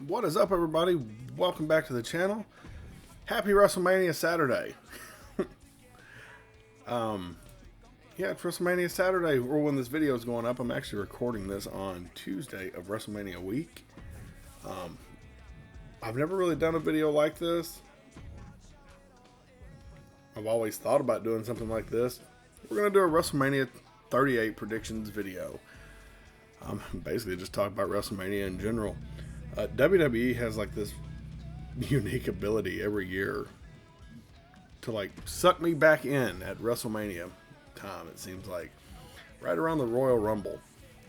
What is up, everybody? Welcome back to the channel. Happy WrestleMania Saturday. Yeah, it's WrestleMania Saturday, or when this video is going up. I'm actually recording this on Tuesday of WrestleMania week. I've never really done a video like this. I've always thought about doing something like this. We're going to do a WrestleMania 38 predictions video. Basically just talk about WrestleMania in general. WWE has like this unique ability every year to like suck me back in at WrestleMania time. It seems like right around the Royal Rumble.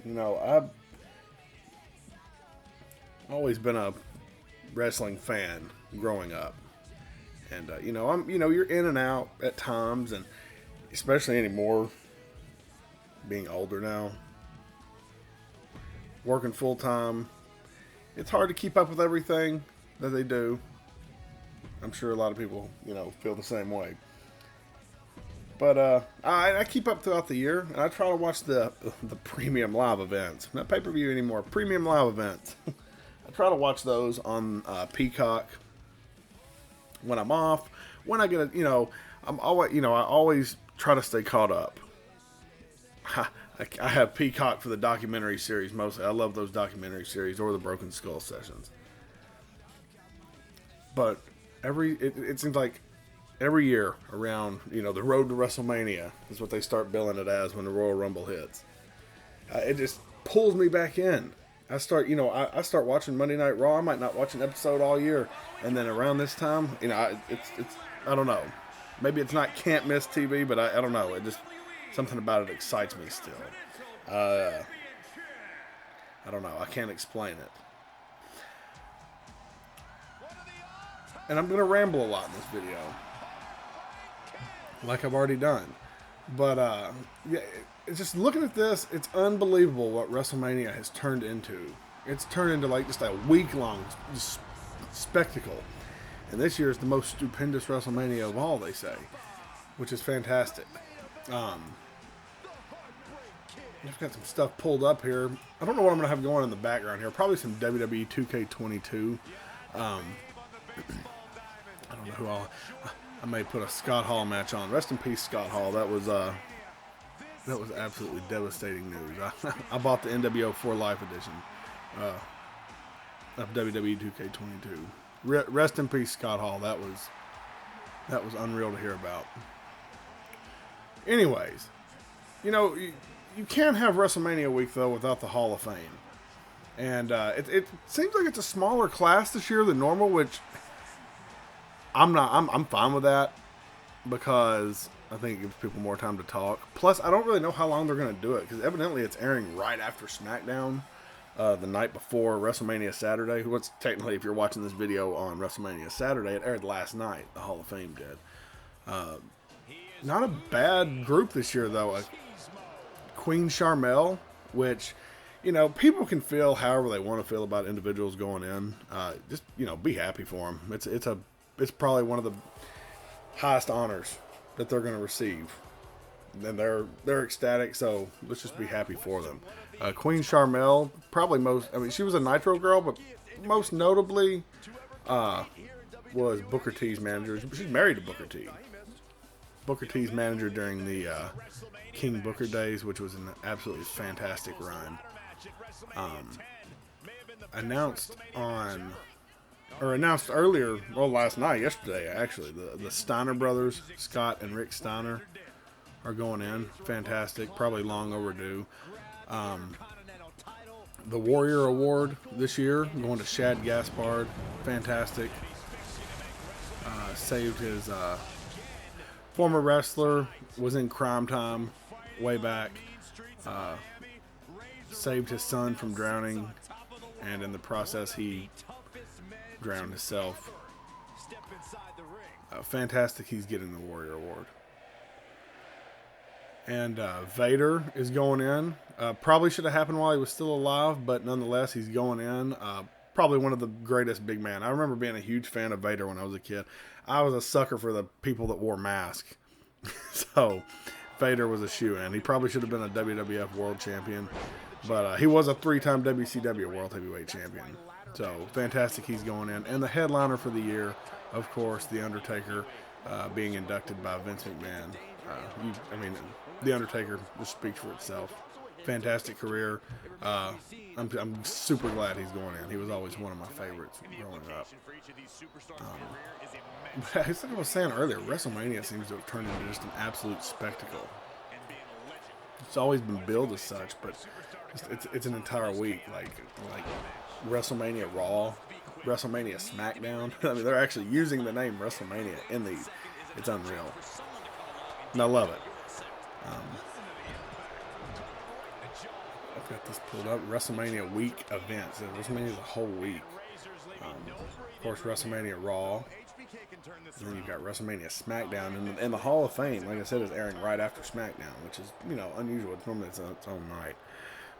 You know, I've always been a wrestling fan growing up, and you're in and out at times, and especially anymore, being older now, working full time. It's hard to keep up with everything that they do. I'm sure a lot of people, feel the same way. But I keep up throughout the year, and I try to watch the premium live events. Not pay-per-view anymore, premium live events. I try to watch those on Peacock when I'm off. When I get I always try to stay caught up. I have Peacock for the documentary series mostly. I love those documentary series or the Broken Skull sessions. But it seems like every year around, the road to WrestleMania is what they start billing it as when the Royal Rumble hits. It just pulls me back in. I start watching Monday Night Raw. I might not watch an episode all year, and then around this time, it's I don't know. Maybe it's not can't miss TV, but I don't know. It just something about it excites me still. I don't know. I can't explain it. And I'm going to ramble a lot in this video, like I've already done. But yeah, it's just looking at this, it's unbelievable what WrestleMania has turned into. It's turned into like just a week-long spectacle. And this year is the most stupendous WrestleMania of all, they say, which is fantastic. I've got some stuff pulled up here. I don't know what I'm going to have going in the background here. Probably some WWE 2K22. I don't know who I may put a Scott Hall match on. Rest in peace, Scott Hall. That was absolutely devastating news. I bought the NWO 4 Life edition of WWE 2K22. Rest in peace, Scott Hall. That was unreal to hear about. Anyways, you can't have WrestleMania week though without the Hall of Fame, and it seems like it's a smaller class this year than normal, which I'm fine with that because I think it gives people more time to talk. Plus, I don't really know how long they're going to do it because evidently it's airing right after SmackDown, the night before WrestleMania Saturday. What's technically, if you're watching this video on WrestleMania Saturday, it aired last night. The Hall of Fame did. Not a bad group this year though. Queen Sharmell, which, people can feel however they want to feel about individuals going in. Just, be happy for them. It's probably one of the highest honors that they're going to receive. And they're ecstatic, so let's just be happy for them. Queen Sharmell, she was a Nitro girl, but most notably was Booker T's manager. She's married to Booker T. Booker T's manager during the King Booker days, which was an absolutely fantastic run. Announced earlier, yesterday actually, the Steiner brothers, Scott and Rick Steiner, are going in. Fantastic, probably long overdue. The Warrior Award this year going to Shad Gaspard. Fantastic. Saved his former wrestler, was in Crime Time way back. Saved his son from drowning, and in the process he drowned himself. Fantastic, he's getting the Warrior Award. And Vader is going in. Probably should have happened while he was still alive, but nonetheless, he's going in. Probably one of the greatest big men. I remember being a huge fan of Vader when I was a kid. I was a sucker for the people that wore masks. So Vader was a shoe-in. He probably should have been a WWF World Champion. But he was a 3-time WCW World Heavyweight Champion. So, fantastic he's going in. And the headliner for the year, of course, The Undertaker, being inducted by Vince McMahon. The Undertaker just speaks for itself. Fantastic career. I'm super glad he's going in. He was always one of my favorites growing up. But it's like I was saying earlier, WrestleMania seems to have turned into just an absolute spectacle. It's always been billed as such, but it's an entire week. Like WrestleMania Raw, WrestleMania SmackDown. I mean, they're actually using the name WrestleMania in these. It's unreal. And I love it. I've got this pulled up. WrestleMania week events. WrestleMania is a whole week. Of course, WrestleMania Raw. And then you've got WrestleMania SmackDown. And the Hall of Fame, like I said, is airing right after SmackDown, which is, unusual. It's normally its own night.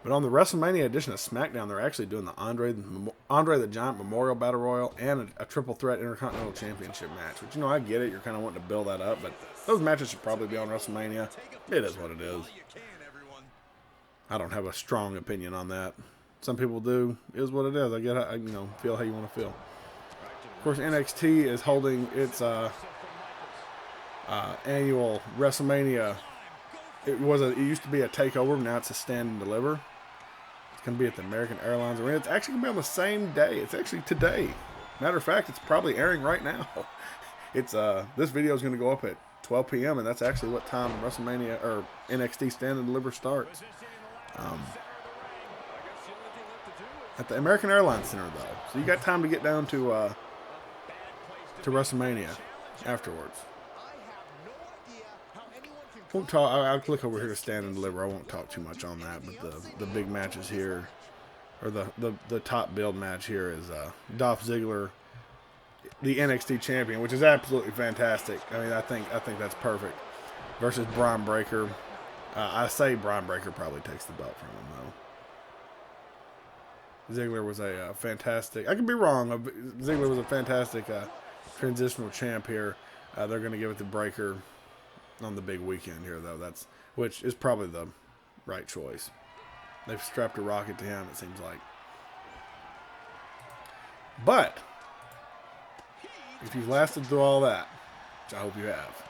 But on the WrestleMania edition of SmackDown, they're actually doing the Andre the Giant Memorial Battle Royal and a Triple Threat Intercontinental Championship match. Which, I get it. You're kind of wanting to build that up. But those matches should probably be on WrestleMania. It is what it is. I don't have a strong opinion on that. Some people do. It is what it is. I get it. Feel how you want to feel. Of course, NXT is holding its annual WrestleMania. It used to be a takeover. Now it's a stand and deliver. It's going to be at the American Airlines Arena. It's actually going to be on the same day. It's actually today. Matter of fact, it's probably airing right now. It's this video is going to go up at 12 p.m. and that's actually what time WrestleMania or NXT Stand and Deliver starts. At the American Airlines Center, though, so you got time to get down to WrestleMania afterwards. Won't talk. I'll click over here to Stand and Deliver. I won't talk too much on that, but the big matches here, or the top build match here is Dolph Ziggler, the NXT champion, which is absolutely fantastic. I mean, I think that's perfect. Versus Braun Breaker. I say Braun Breaker probably takes the belt from him, though. Ziggler was a fantastic... I could be wrong. Ziggler was a fantastic transitional champ here. They're going to give it to Breaker on the big weekend here, though. Which is probably the right choice. They've strapped a rocket to him, it seems like. But, if you've lasted through all that, which I hope you have,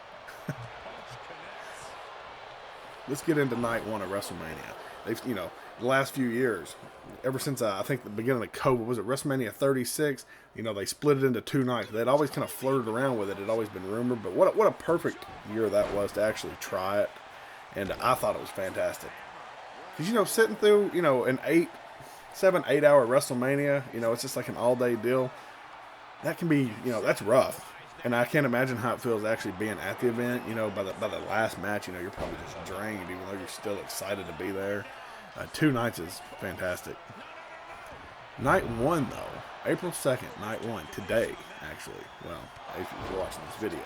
let's get into night one of WrestleMania. They've, the last few years, ever since I think the beginning of COVID, was it WrestleMania 36? They split it into 2 nights. They'd always kind of flirted around with it. It'd always been rumored, but what a perfect year that was to actually try it. And I thought it was fantastic. Because, sitting through, an 7-8 hour WrestleMania, it's just like an all day deal. That can be, that's rough. And I can't imagine how it feels actually being at the event. By the last match, you're probably just drained, even though you're still excited to be there. 2 nights is fantastic. Night 1, though, April 2nd, night 1, today, actually. Well, if you're watching this video.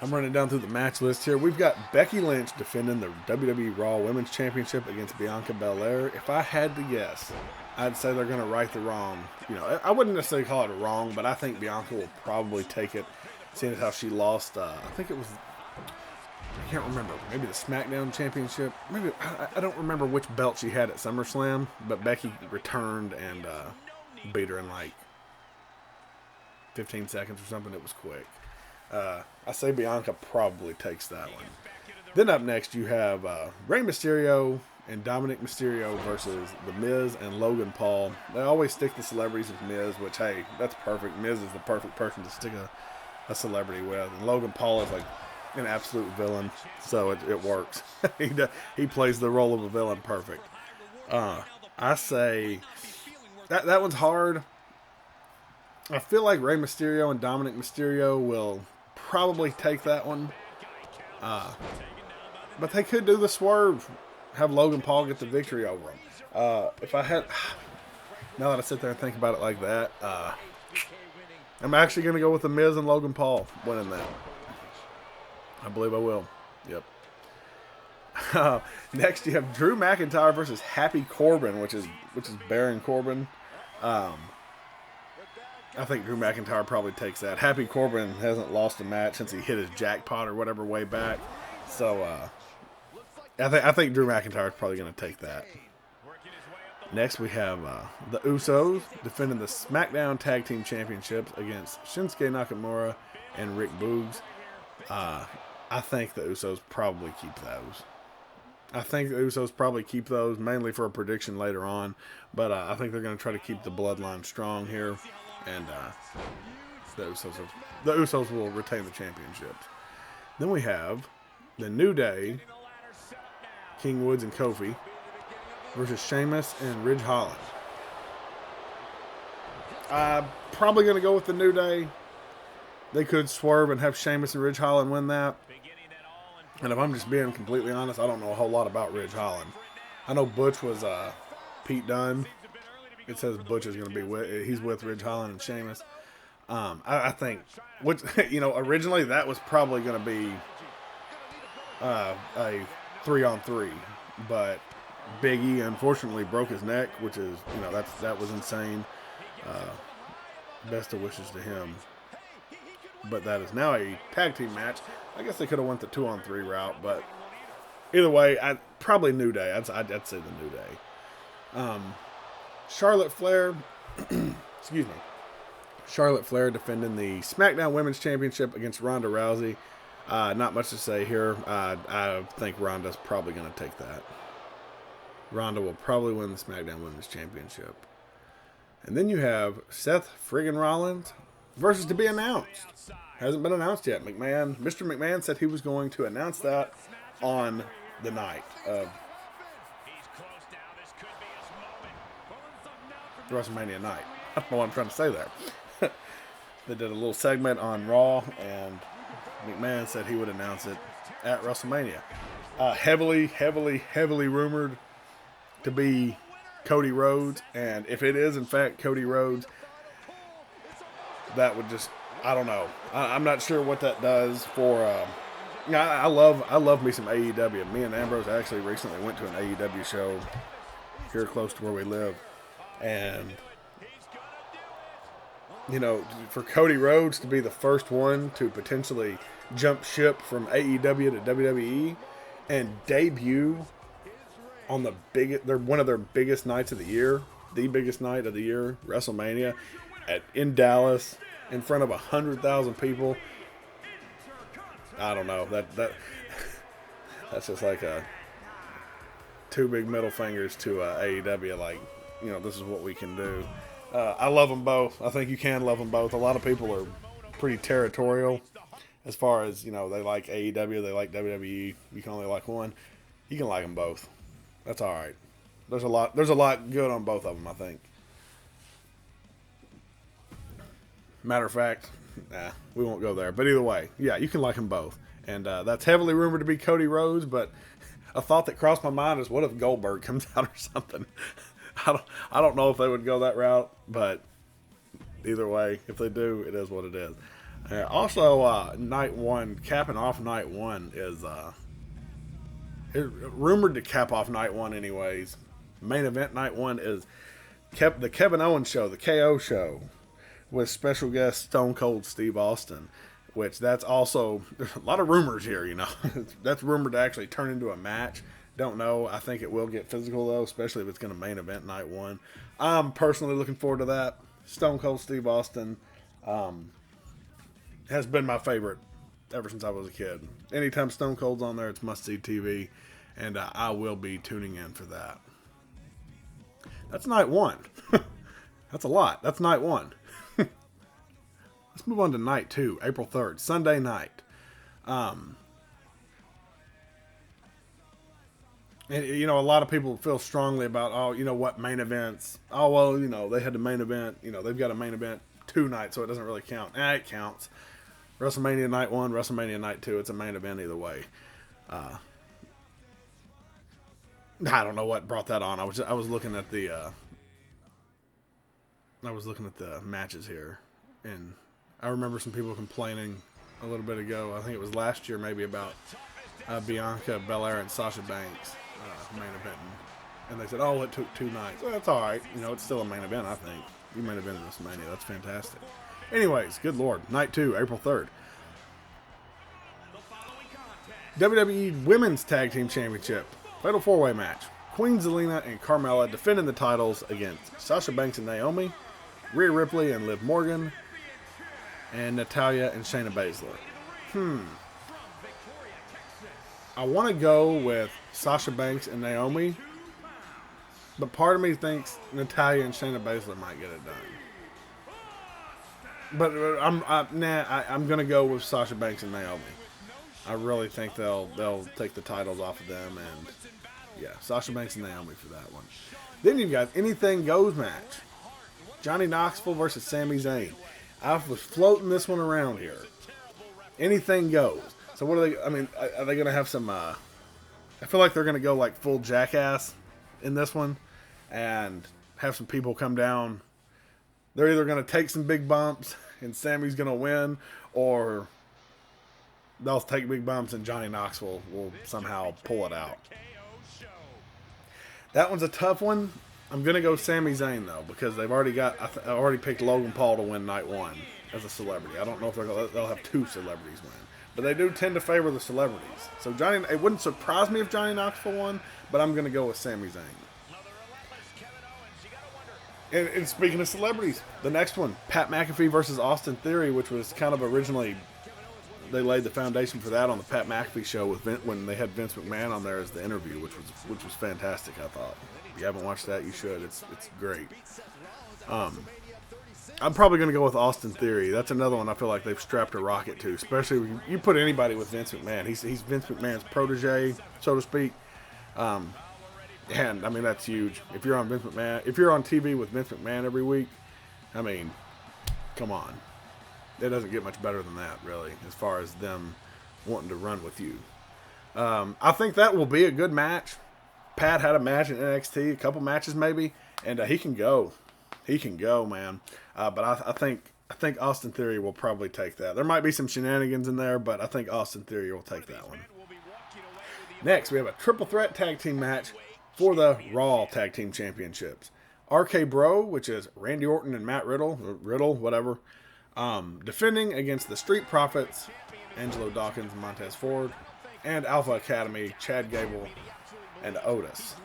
I'm running down through the match list here. We've got Becky Lynch defending the WWE Raw Women's Championship against Bianca Belair. If I had to guess, I'd say they're going to right the wrong. I wouldn't necessarily call it a wrong, but I think Bianca will probably take it, seeing as how she lost, I think it was, I can't remember, maybe the SmackDown Championship. Maybe, I don't remember which belt she had at SummerSlam, but Becky returned and beat her in like 15 seconds or something. It was quick. I say Bianca probably takes that one. Then up next you have Rey Mysterio and Dominic Mysterio versus The Miz and Logan Paul. They always stick the celebrities with Miz, which, hey, that's perfect. Miz is the perfect person to stick a celebrity with. And Logan Paul is like an absolute villain, so it works. He plays the role of a villain perfect. I say that one's hard. I feel like Rey Mysterio and Dominic Mysterio will probably take that one. But they could do the swerve. Have Logan Paul get the victory over him. If I had... Now that I sit there and think about it like that, I'm actually going to go with The Miz and Logan Paul winning that. I believe I will. Yep. Next, you have Drew McIntyre versus Happy Corbin, which is Baron Corbin. I think Drew McIntyre probably takes that. Happy Corbin hasn't lost a match since he hit his jackpot or whatever way back. So, I think Drew McIntyre is probably going to take that. Next, we have the Usos defending the SmackDown Tag Team Championships against Shinsuke Nakamura and Rick Boogs. I think the Usos probably keep those. Mainly for a prediction later on. But I think they're going to try to keep the bloodline strong here. And the Usos will retain the championships. Then we have the New Day, King Woods and Kofi, versus Sheamus and Ridge Holland. Probably going to go with the New Day. They could swerve and have Sheamus and Ridge Holland win that. And if I'm just being completely honest, I don't know a whole lot about Ridge Holland. I know Butch was Pete Dunne. It says Butch is going to be he's with Ridge Holland and Sheamus. I think, originally that was probably going to be a 3-on-3, but Big E unfortunately broke his neck, which is, that was insane. Best of wishes to him. But that is now a tag team match. I guess they could have went the 2-on-3 route, but either way, probably New Day. I'd say the New Day. Charlotte Flair, excuse me. Charlotte Flair defending the SmackDown Women's Championship against Ronda Rousey. Not much to say here. I think Ronda's probably going to take that. Ronda will probably win the SmackDown Women's Championship. And then you have Seth friggin' Rollins versus to be announced. Hasn't been announced yet. Mr. McMahon said he was going to announce that on the night of WrestleMania night. I don't know what I'm trying to say there. They did a little segment on Raw, and McMahon said he would announce it at WrestleMania. Heavily rumored to be Cody Rhodes, and if it is in fact Cody Rhodes, that would just, I don't know. I'm not sure what that does for. I love me some AEW. Me and Ambrose actually recently went to an AEW show here close to where we live, and for Cody Rhodes to be the first one to potentially jump ship from AEW to WWE and debut on one of their biggest nights of the year, the biggest night of the year, WrestleMania, in Dallas, in front of 100,000 people. I don't know. That's just like two big middle fingers to AEW. Like, this is what we can do. I love them both. I think you can love them both. A lot of people are pretty territorial as far as, they like AEW, they like WWE. You can only like one. You can like them both. That's all right. There's a lot good on both of them, I think. Matter of fact, we won't go there. But either way, yeah, you can like them both. And that's heavily rumored to be Cody Rhodes, but a thought that crossed my mind is, what if Goldberg comes out or something? I don't know if they would go that route, but either way, if they do, it is what it is. Also, night one, capping off night one is rumored to cap off night one anyways. Main event night one is the Kevin Owens show, the KO show, with special guest Stone Cold Steve Austin, which that's also, there's a lot of rumors here, That's rumored to actually turn into a match. Don't know. I think it will get physical, though, especially if it's going to main event night one. I'm personally looking forward to that. Stone Cold Steve Austin has been my favorite ever since I was a kid. Anytime Stone Cold's on there, it's must-see TV, and I will be tuning in for that. That's night one. That's a lot. That's night one. Let's move on to night two, April 3rd, Sunday night. And, a lot of people feel strongly about, what main events. Oh, well, they had the main event. They've got a main event 2 nights, so it doesn't really count. It counts. WrestleMania night 1, WrestleMania night 2. It's a main event either way. I don't know what brought that on. I was looking at the matches here, and I remember some people complaining a little bit ago. I think it was last year, maybe, about Bianca Belair and Sasha Banks main event, and they said, "Oh, it took 2 nights." Well, that's all right. It's still a main event. I think you main event in WrestleMania. That's fantastic. Anyways, good Lord, night 2, April 3rd. WWE Women's Tag Team Championship. Fatal 4-way match. Queen Zelina and Carmella defending the titles against Sasha Banks and Naomi, Rhea Ripley and Liv Morgan, and Natalya and Shayna Baszler. I want to go with Sasha Banks and Naomi, but part of me thinks Natalya and Shayna Baszler might get it done. But I'm gonna go with Sasha Banks and Naomi. I really think they'll take the titles off of them, and yeah, Sasha Banks and Naomi for that one. Then you've got Anything Goes match. Johnny Knoxville versus Sami Zayn. I was floating this one around here. Anything goes. So what are they? I mean, are they gonna have some? I feel like they're gonna go like full Jackass in this one, and have some people come down. They're either gonna take some big bumps and Sammy's gonna win, or they'll take big bumps and Johnny Knoxville will somehow pull it out. That one's a tough one. I'm gonna go Sami Zayn though, because they've already got. I already picked Logan Paul to win night one as a celebrity. I don't know if they'll have two celebrities win, but they do tend to favor the celebrities. So it wouldn't surprise me if Johnny Knoxville won, but I'm gonna go with Sami Zayn. And speaking of celebrities, the next one, Pat McAfee versus Austin Theory, which was kind of originally, they laid the foundation for that on the Pat McAfee show with when they had Vince McMahon on there as the interview, which was fantastic. I thought. If you haven't watched that, you should. It's great. I'm probably going to go with Austin Theory. That's another one I feel like they've strapped a rocket to, especially when you put anybody with Vince McMahon. He's Vince McMahon's protege, so to speak. And I mean, that's huge. If you're on Vince McMahon, if you're on TV with Vince McMahon every week, I mean, come on. It doesn't get much better than that, really, as far as them wanting to run with you. I think that will be a good match. Pat had a match in NXT, a couple matches maybe, and he can go. He can go, man. But I think Austin Theory will probably take that. There might be some shenanigans in there, but I think Austin Theory will take that one. Next, we have a triple threat tag team match for the Raw Tag Team Championships. RK Bro, which is Randy Orton and Matt Riddle, whatever, defending against the Street Profits, Angelo Dawkins and Montez Ford, and Alpha Academy, Chad Gable and Otis.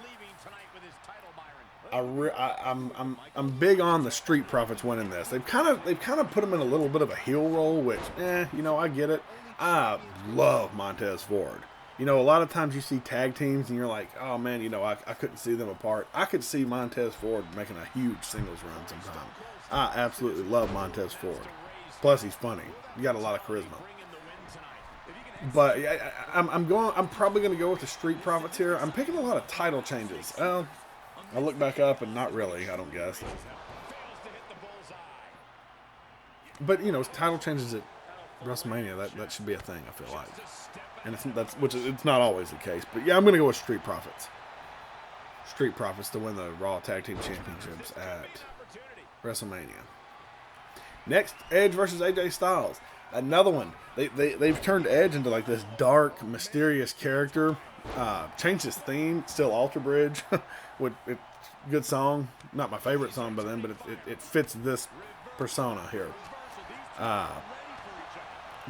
I'm big on the Street Profits winning this. They've kind of put them in a little bit of a heel role, which I get it. I love Montez Ford. A lot of times you see tag teams and you're like, oh man, I couldn't see them apart. I could see Montez Ford making a huge singles run sometime. I absolutely love Montez Ford. Plus he's funny. You got a lot of charisma. But I'm probably going to go with the Street Profits here. I'm picking a lot of title changes. I look back up and not really, I don't guess. But title changes at WrestleMania, that should be a thing, I feel like. And it's not always the case. But yeah, I'm going to go with Street Profits. Street Profits to win the Raw Tag Team Championships at WrestleMania. Next, Edge versus AJ Styles. Another one. They've turned Edge into like this dark, mysterious character. Changed his theme. Still Alter Bridge. Good song. Not my favorite song by them, but it fits this persona here.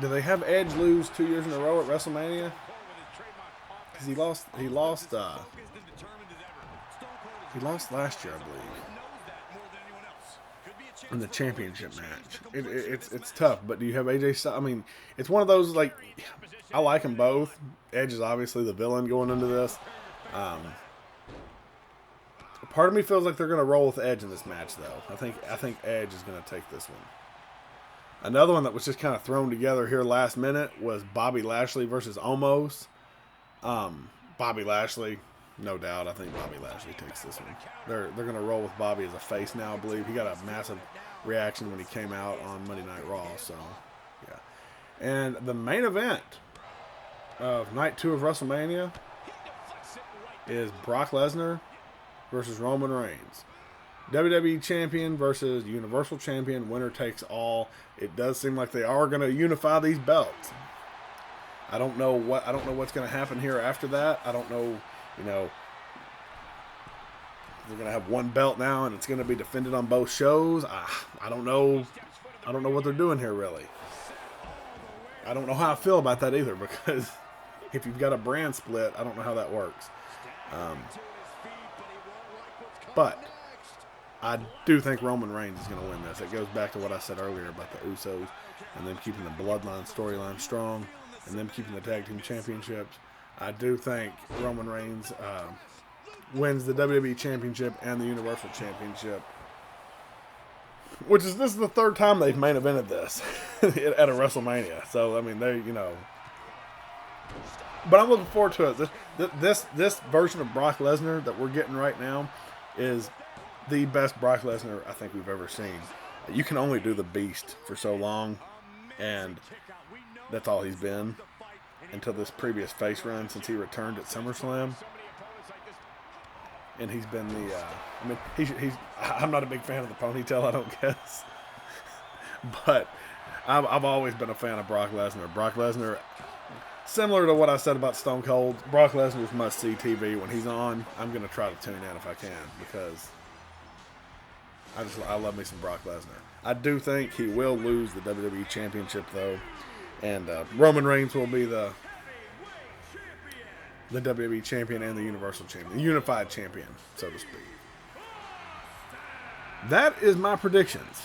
Do they have Edge lose 2 years in a row at WrestleMania? Because he lost last year, I believe, in the championship match. It's tough, but do you have AJ Styles? I mean, it's one of those, like, I like them both. Edge is obviously the villain going into this. Part of me feels like they're going to roll with Edge in this match, though. I think Edge is going to take this one. Another one that was just kind of thrown together here last minute was Bobby Lashley versus Omos. Bobby Lashley, no doubt. I think Bobby Lashley takes this one. They're going to roll with Bobby as a face now, I believe. He got a massive reaction when he came out on Monday Night Raw. So, yeah. And the main event of Night 2 of WrestleMania is Brock Lesnar versus Roman Reigns. WWE Champion versus Universal Champion, winner takes all. It does seem like they are going to unify these belts. I don't know what's going to happen here after that. I don't know, they're going to have one belt now and it's going to be defended on both shows. I don't know. I don't know what they're doing here, really. I don't know how I feel about that either, because If you've got a brand split, I don't know how that works. But I do think Roman Reigns is going to win this. It goes back to what I said earlier about the Usos and them keeping the bloodline storyline strong and them keeping the tag team championships. I do think Roman Reigns wins the WWE Championship and the Universal Championship. This is the third time they've main evented this at a WrestleMania. So, I mean, but I'm looking forward to it. This version of Brock Lesnar that we're getting right now is the best Brock Lesnar I think we've ever seen. You can only do the Beast for so long, and that's all he's been until this previous face run since he returned at SummerSlam. And he's been I'm not a big fan of the ponytail, I don't guess. But I've always been a fan of Brock Lesnar. Brock Lesnar, similar to what I said about Stone Cold, Brock Lesnar's must-see TV. When he's on, I'm going to try to tune in if I can, because I love me some Brock Lesnar. I do think he will lose the WWE Championship, though, and Roman Reigns will be the WWE Champion and the Universal Champion, the unified champion, so to speak. That is my predictions.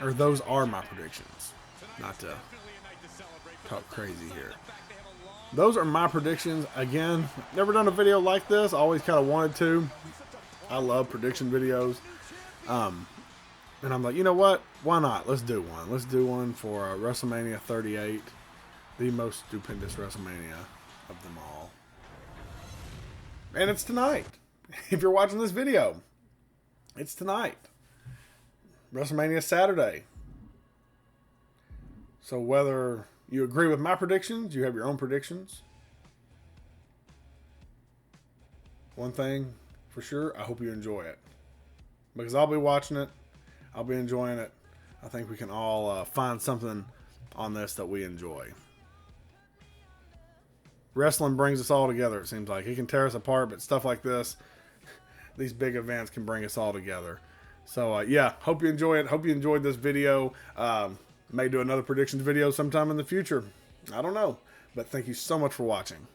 Or those are my predictions. Not to talk crazy here. Those are my predictions. Again, never done a video like this. Always kind of wanted to. I love prediction videos. And I'm like, you know what? Why not? Let's do one. Let's do one for WrestleMania 38. The most stupendous WrestleMania of them all. And it's tonight. If you're watching this video, it's tonight. WrestleMania Saturday. So whether you agree with my predictions, you have your own predictions. One thing for sure, I hope you enjoy it. Because I'll be watching it. I'll be enjoying it. I think we can all find something on this that we enjoy. Wrestling brings us all together, it seems like. It can tear us apart, but stuff like this, these big events can bring us all together. So, yeah, hope you enjoy it. Hope you enjoyed this video. May do another predictions video sometime in the future. I don't know. But thank you so much for watching.